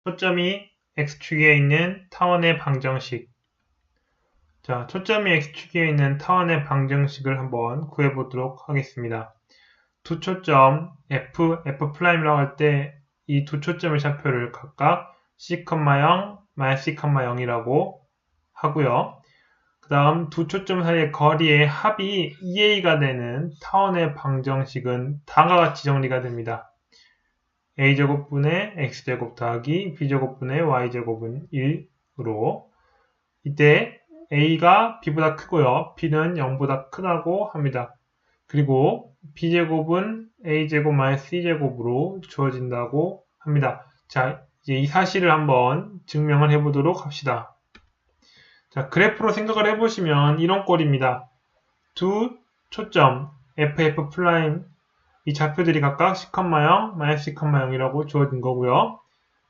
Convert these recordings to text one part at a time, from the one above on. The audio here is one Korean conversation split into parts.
초점이 x축에 있는 타원의 방정식. 자, 초점이 x축에 있는 타원의 방정식을 한번 구해보도록 하겠습니다. 두 초점 f'이라고 할 때 이 두 초점의 좌표를 각각 c, 0, c, 0이라고 하고요. 그 다음 두 초점 사이의 거리의 합이 2a가 되는 타원의 방정식은 다음과 같이 정리가 됩니다. a제곱분의 x제곱 더하기 b제곱분의 y제곱은 1으로 이때 a가 b보다 크고요. b는 0보다 크다고 합니다. 그리고 b제곱은 a제곱 마이너스 c제곱으로 주어진다고 합니다. 자, 이제 이 사실을 한번 증명을 해보도록 합시다. 자, 그래프로 생각을 해보시면 이런 꼴입니다. 두 초점 f 이 좌표들이 각각 c, 0, c, 0이라고 주어진 거고요.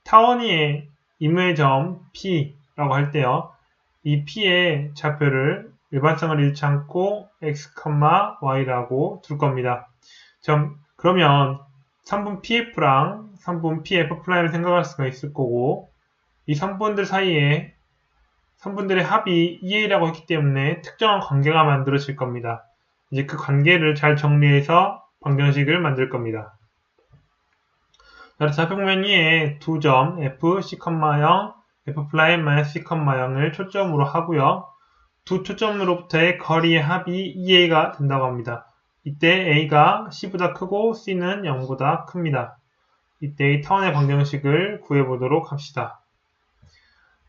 타원위의 임의 점 P라고 할 때요. 이 P의 좌표를 일반성을 잃지 않고 x, y라고 둘 겁니다. 그러면 3분 PF랑 3분 PF'을 생각할 수가 있을 거고 이 3분들 사이에 3분들의 합이 2a라고 했기 때문에 특정한 관계가 만들어질 겁니다. 이제 그 관계를 잘 정리해서 방정식을 만들 겁니다. 좌표평면 위에 두 점 f, c, 0, f'-c, 0을 초점으로 하고요. 두 초점으로부터의 거리의 합이 2a가 된다고 합니다. 이때 a가 c보다 크고 c는 0보다 큽니다. 이때 이 타원의 방정식을 구해보도록 합시다.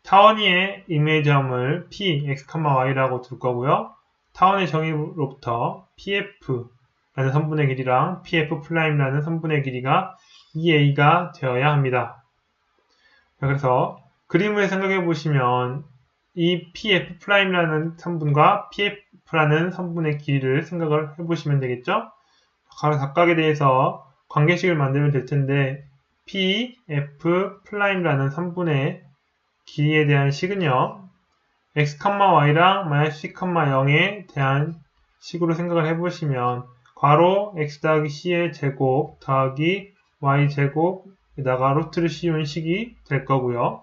타원 위에 임의 점을 p, x, y라고 둘 거고요. 타원의 정의로부터 pf라는 선분의 길이랑 pf'라는 선분의 길이가 2a가 되어야 합니다. 그래서 그림을 생각해 보시면 이 pf'라는 선분과 pf라는 선분의 길이를 생각을 해 보시면 되겠죠? 각각에 대해서 관계식을 만들면 될 텐데 pf'라는 선분의 길이에 대한 식은요. x, y랑 c, 0에 대한 식으로 생각을 해보시면 괄호 x 더하기 c의 제곱 더하기 y제곱에다가 루트를 씌운 식이 될 거고요.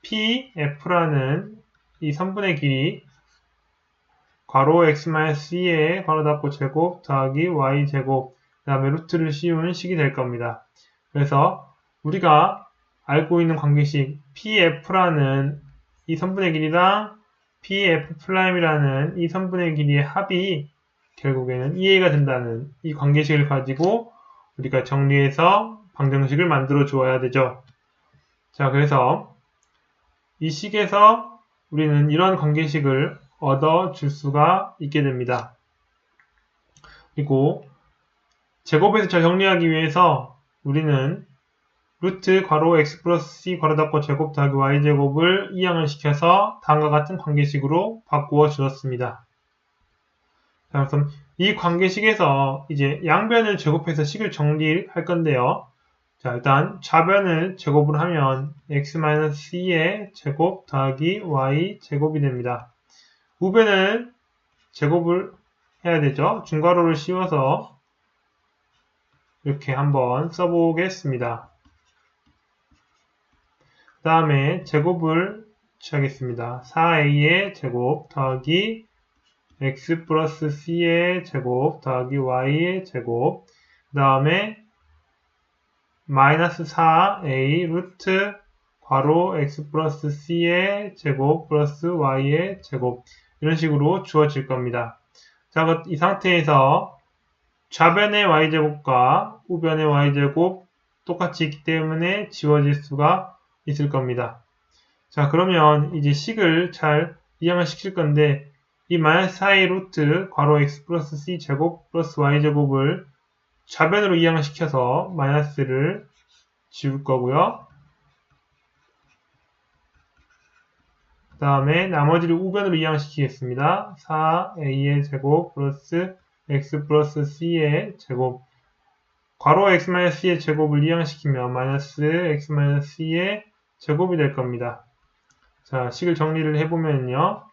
pf라는 이 선분의 길이 괄호 x-c의 괄호 닫고 제곱 더하기 y제곱 그 다음에 루트를 씌운 식이 될 겁니다. 그래서 우리가 알고 있는 관계식 pf라는 이 선분의 길이랑 pf'이라는 이 선분의 길이의 합이 결국에는 2a가 된다는 이 관계식을 가지고 우리가 정리해서 방정식을 만들어 주어야 되죠. 자, 그래서 이 식에서 우리는 이런 관계식을 얻어 줄 수가 있게 됩니다. 그리고 제곱에서 잘 정리하기 위해서 우리는 루트 괄호 x 플러스 c 괄호 닫고 제곱 더하기 y제곱을 이항을 시켜서 다음과 같은 관계식으로 바꾸어 주었습니다. 그래서 이 관계식에서 이제 양변을 제곱해서 식을 정리할 건데요. 자, 일단 좌변을 제곱을 하면 x-c의 제곱 더하기 y 제곱이 됩니다. 우변을 제곱을 해야 되죠. 중괄호를 씌워서 이렇게 한번 써보겠습니다. 그 다음에 제곱을 취하겠습니다. 4a의 제곱 더하기 x 플러스 c의 제곱 더하기 y의 제곱 그 다음에 마이너스 4a 루트 괄호 x 플러스 c의 제곱 플러스 y의 제곱 이런 식으로 주어질 겁니다. 자, 이 상태에서 좌변의 y제곱과 우변의 y제곱 똑같이 있기 때문에 지워질 수가 있을 겁니다. 자, 그러면 이제 식을 잘 이항을 시킬 건데 이 마이너스 4a 루트 괄호 x 플러스 c 제곱 플러스 y 제곱을 좌변으로 이항을 시켜서 마이너스를 지울 거고요. 그 다음에 나머지를 우변으로 이항시키겠습니다. 4a의 제곱 플러스 x 플러스 c의 제곱 괄호 x-c의 제곱을 이항시키면 마이너스 x-c의 제곱이 될 겁니다. 자, 식을 정리를 해보면요.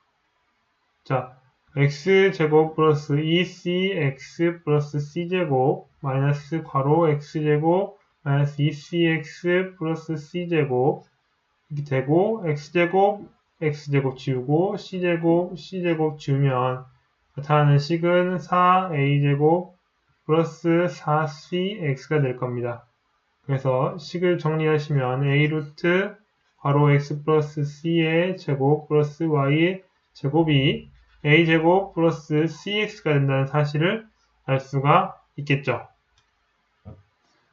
자, x제곱 플러스 2cx 플러스 c제곱 마이너스 괄호 x제곱 마이너스 2cx 플러스 c제곱 이렇게 되고 x제곱 지우고 c제곱 지우면 나타나는 식은 4a제곱 플러스 4cx가 될 겁니다. 그래서 식을 정리하시면 a 루트 괄호 x 플러스 c의 제곱 플러스 y의 제곱이 a제곱 플러스 cx가 된다는 사실을 알 수가 있겠죠.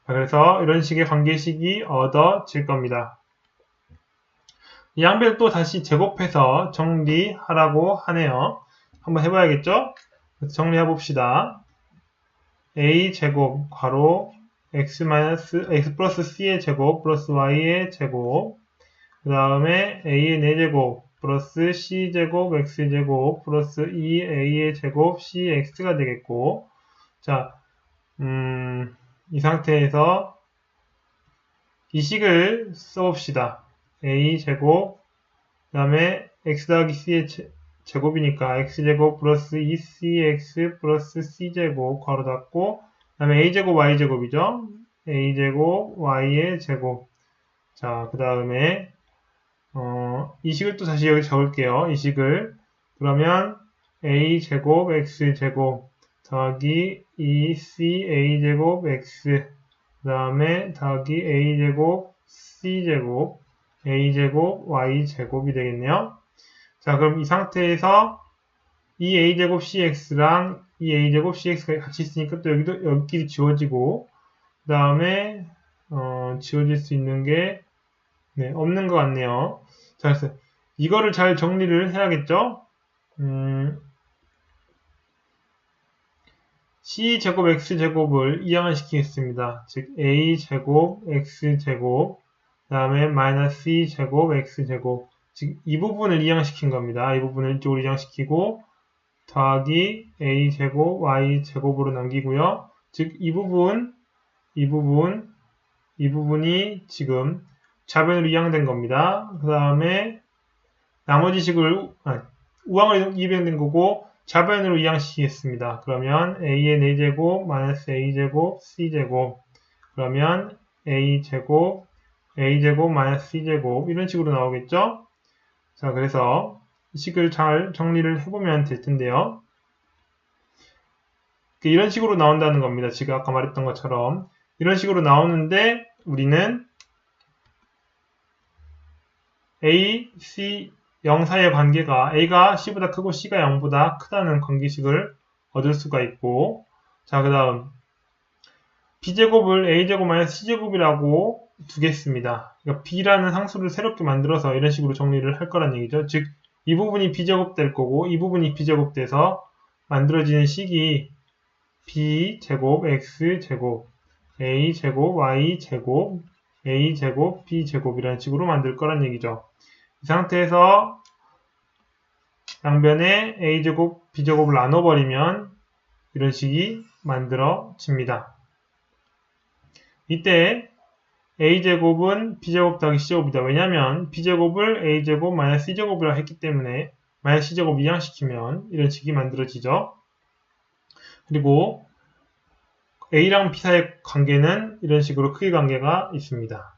그래서 이런 식의 관계식이 얻어질 겁니다. 이 양변을 또 다시 제곱해서 정리하라고 하네요. 한번 해봐야겠죠? 정리해 봅시다. a제곱 괄호 x 플러스 c의 제곱 플러스 y의 제곱 그 다음에 a의 4제곱 플러스 c제곱 x제곱 플러스 2a의 제곱 cx가 되겠고 자, 이 상태에서 이 식을 써봅시다. a제곱 그 다음에 x 더하기 c의 제곱이니까 x제곱 플러스 2cx 플러스 c제곱 괄호 닫고 그 다음에 a제곱 y제곱이죠. a제곱 y의 제곱 자, 그 다음에 이 식을 또 다시 여기 적을게요. 이 식을 그러면 a제곱 x제곱 더하기 2ca제곱 x 그 다음에 더하기 a제곱 c제곱 a제곱 y제곱이 되겠네요. 자, 그럼 이 상태에서 이 a제곱 cx랑 이 a제곱 cx가 같이 있으니까 또 여기끼리 지워지고 그 다음에 지워질 수 있는 게 네, 없는 것 같네요. 자, 그래서 이거를 잘 정리를 해야겠죠? c제곱 x제곱을 이항시키겠습니다. 즉 a제곱 x제곱 그 다음에 마이너스 c제곱 x제곱 즉 이 부분을 이항시킨 겁니다. 이 부분을 이쪽으로 이항시키고 더하기 a제곱 y제곱으로 남기고요. 즉 이 부분이 지금 좌변으로 이항된 겁니다. 그 다음에 나머지 식을 우항으로 이항된 거고 좌변으로 이항시키겠습니다. 그러면 a의 4제곱 마이너스 a제곱 c제곱 그러면 a제곱 마이너스 c제곱 이런 식으로 나오겠죠? 자, 그래서 이 식을 잘 정리를 해보면 될 텐데요. 이런 식으로 나온다는 겁니다. 지금 아까 말했던 것처럼 이런 식으로 나오는데 우리는 a, c, 0 사이의 관계가 a가 c보다 크고 c가 0보다 크다는 관계식을 얻을 수가 있고 자, 그 다음 b제곱을 a제곱 마이너스 c제곱이라고 두겠습니다. 그러니까 b라는 상수를 새롭게 만들어서 이런 식으로 정리를 할 거란 얘기죠. 즉 이 부분이 b제곱 될 거고 이 부분이 b제곱 돼서 만들어지는 식이 b제곱 x제곱 a제곱 y제곱 a제곱 b제곱이라는 식으로 만들 거란 얘기죠. 이 상태에서 양변에 a제곱 b제곱을 나눠버리면 이런 식이 만들어집니다. 이때 a제곱은 b제곱 더하기 c제곱이다. 왜냐하면 b제곱을 a제곱 마이너스 c제곱이라고 했기 때문에 마이너스 c제곱 이항시키면 이런 식이 만들어지죠. 그리고 a랑 b 사이의 관계는 이런 식으로 크기 관계가 있습니다.